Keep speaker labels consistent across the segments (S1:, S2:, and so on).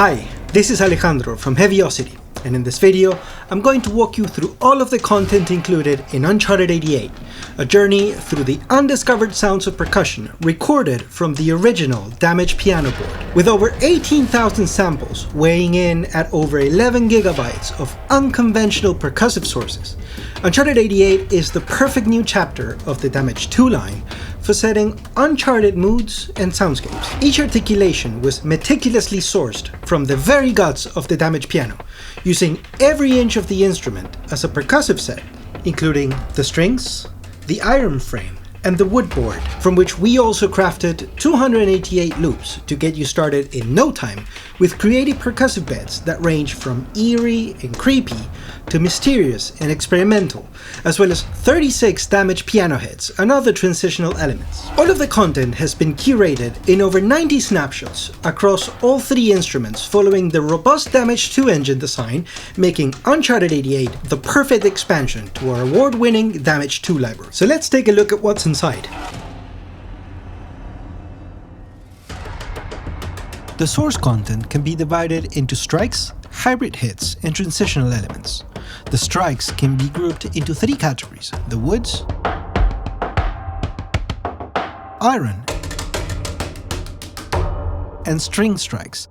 S1: Hi, this is Alejandro from Heavyocity, and in this video I'm going to walk you through all of the content included in UNCHARTED 88, a journey through the undiscovered sounds of percussion recorded from the original damaged piano board. With over 18,000 samples weighing in at over 11 gigabytes of unconventional percussive sources, UNCHARTED 88 is the perfect new chapter of the Damaged 2 line for setting uncharted moods and soundscapes. Each articulation was meticulously sourced from the very guts of the damaged piano, using every inch of the instrument as a percussive set, including the strings, the iron frame, and the wood board, from which we also crafted 288 loops to get you started in no time with creative percussive beds that range from eerie and creepy to mysterious and experimental, as well as 36 damaged piano heads and other transitional elements. All of the content has been curated in over 90 snapshots across all three instruments following the robust Damaged 2 engine design, making UNCHARTED 88 the perfect expansion to our award-winning Damaged 2 library. So let's take a look at what's inside. The source content can be divided into strikes, hybrid hits, and transitional elements. The strikes can be grouped into three categories: the woods, iron, and string strikes,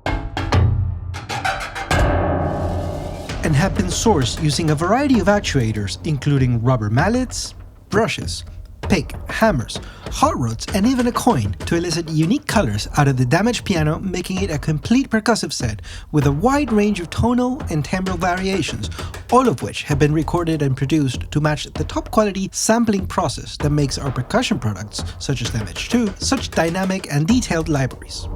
S1: and have been sourced using a variety of actuators including rubber mallets, brushes, pick, hammers, hot rods, and even a coin to elicit unique colors out of the damaged piano, making it a complete percussive set with a wide range of tonal and timbral variations, all of which have been recorded and produced to match the top quality sampling process that makes our percussion products, such as Damaged 2, such dynamic and detailed libraries.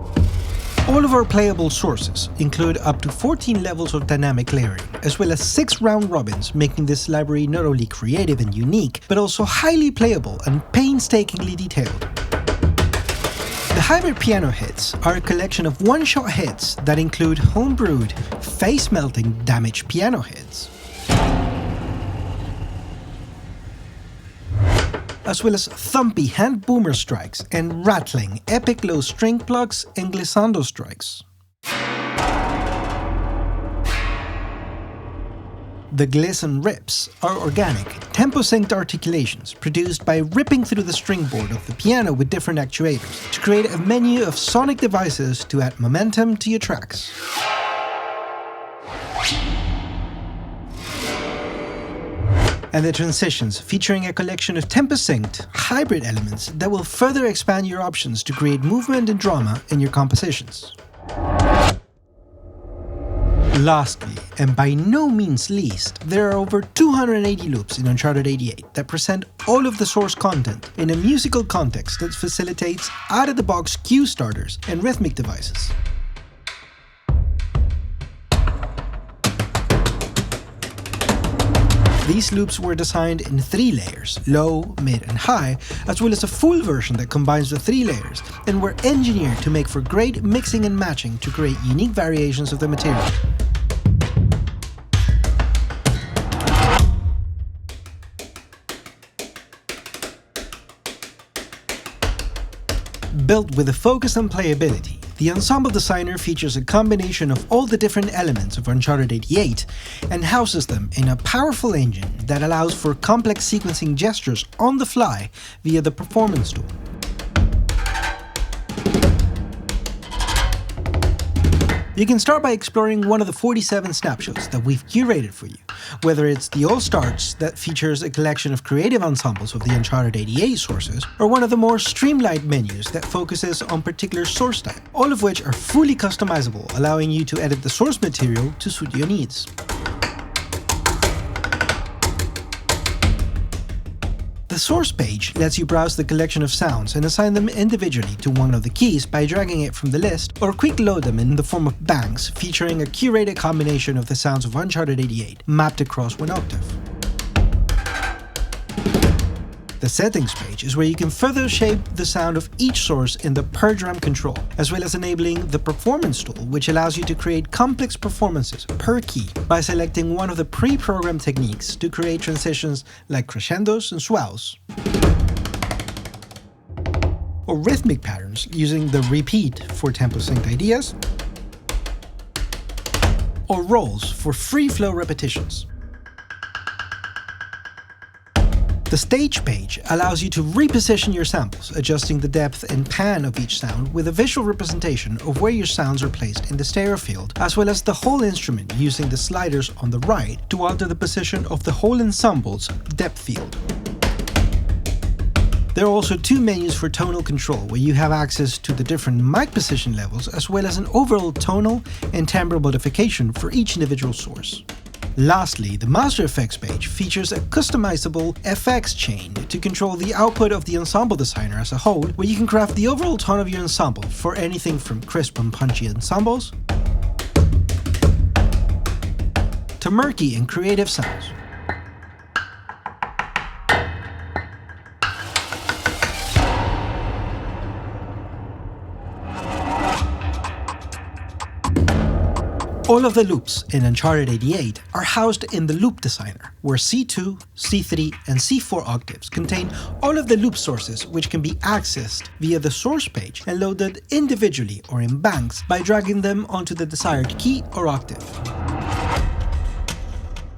S1: All of our playable sources include up to 14 levels of dynamic layering, as well as 6 round robins, making this library not only creative and unique, but also highly playable and painstakingly detailed. The hybrid piano hits are a collection of one-shot hits that include homebrewed, face-melting damaged piano hits, as well as thumpy hand boomer strikes and rattling epic low string plugs and glissando strikes. The gliss and rips are organic, tempo-synced articulations produced by ripping through the string board of the piano with different actuators to create a menu of sonic devices to add momentum to your tracks. And the transitions, featuring a collection of tempo-synced, hybrid elements that will further expand your options to create movement and drama in your compositions. Lastly, and by no means least, there are over 280 loops in UNCHARTED 88 that present all of the source content in a musical context that facilitates out-of-the-box cue starters and rhythmic devices. These loops were designed in 3 layers, low, mid, and high, as well as a full version that combines the 3 layers, and were engineered to make for great mixing and matching to create unique variations of the material. Built with a focus on playability, the Ensemble Designer features a combination of all the different elements of UNCHARTED 88 and houses them in a powerful engine that allows for complex sequencing gestures on the fly via the performance tool. You can start by exploring one of the 47 snapshots that we've curated for you, whether it's the All Starts that features a collection of creative ensembles of the UNCHARTED 88 sources, or one of the more streamlined menus that focuses on particular source type, all of which are fully customizable, allowing you to edit the source material to suit your needs. The source page lets you browse the collection of sounds and assign them individually to one of the keys by dragging it from the list, or quick load them in the form of banks featuring a curated combination of the sounds of UNCHARTED 88 mapped across one octave. The settings page is where you can further shape the sound of each source in the per drum control, as well as enabling the performance tool, which allows you to create complex performances per key by selecting one of the pre-programmed techniques to create transitions like crescendos and swells, or rhythmic patterns using the repeat for tempo synced ideas, or rolls for free flow repetitions. The stage page allows you to reposition your samples, adjusting the depth and pan of each sound with a visual representation of where your sounds are placed in the stereo field, as well as the whole instrument using the sliders on the right to alter the position of the whole ensemble's depth field. There are also two menus for tonal control, where you have access to the different mic position levels, as well as an overall tonal and timbre modification for each individual source. Lastly, the Master Effects page features a customizable FX chain to control the output of the Ensemble Designer as a whole, where you can craft the overall tone of your ensemble for anything from crisp and punchy ensembles to murky and creative sounds. All of the loops in Uncharted 88 are housed in the Loop Designer, where C2, C3, and C4 octaves contain all of the loop sources, which can be accessed via the source page and loaded individually or in banks by dragging them onto the desired key or octave.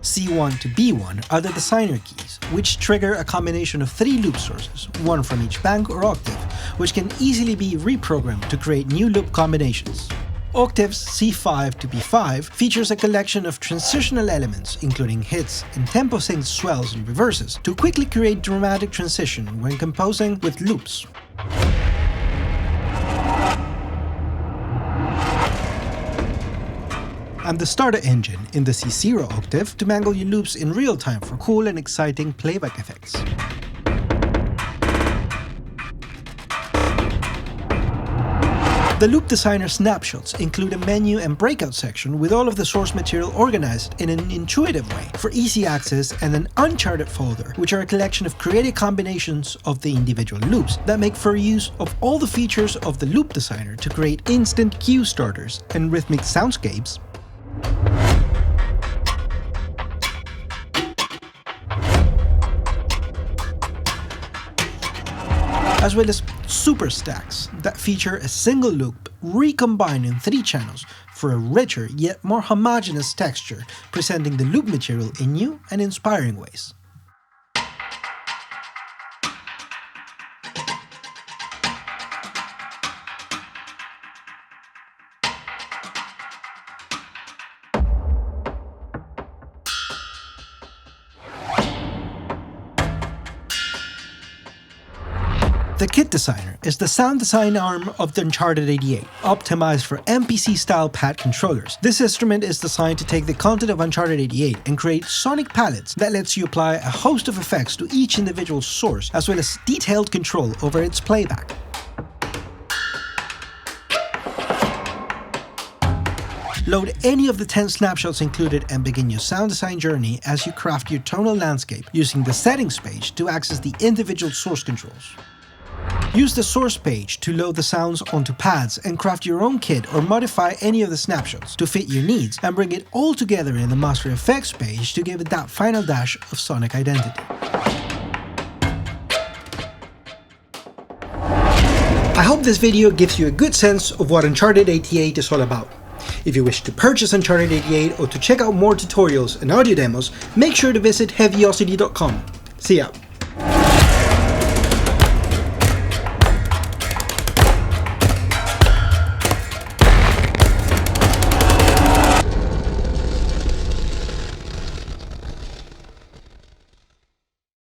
S1: C1 to B1 are the designer keys, which trigger a combination of 3 loop sources, one from each bank or octave, which can easily be reprogrammed to create new loop combinations. Octaves C5 to B5 features a collection of transitional elements, including hits and tempo synced swells and reverses, to quickly create dramatic transition when composing with loops. And the starter engine in the C0 octave to mangle your loops in real time for cool and exciting playback effects. The Loop Designer snapshots include a menu and breakout section with all of the source material organized in an intuitive way for easy access, and an Uncharted folder, which are a collection of creative combinations of the individual loops that make for use of all the features of the Loop Designer to create instant cue starters and rhythmic soundscapes, as well as super stacks that feature a single loop recombined in 3 channels for a richer yet more homogeneous texture, presenting the loop material in new and inspiring ways. The Kit Designer is the sound design arm of the Uncharted 88, optimized for MPC-style pad controllers. This instrument is designed to take the content of Uncharted 88 and create sonic palettes that lets you apply a host of effects to each individual source, as well as detailed control over its playback. Load any of the 10 snapshots included and begin your sound design journey as you craft your tonal landscape using the settings page to access the individual source controls. Use the source page to load the sounds onto pads and craft your own kit or modify any of the snapshots to fit your needs, and bring it all together in the Master Effects page to give it that final dash of sonic identity. I hope this video gives you a good sense of what Uncharted 88 is all about. If you wish to purchase Uncharted 88 or to check out more tutorials and audio demos, make sure to visit Heavyocity.com. See ya!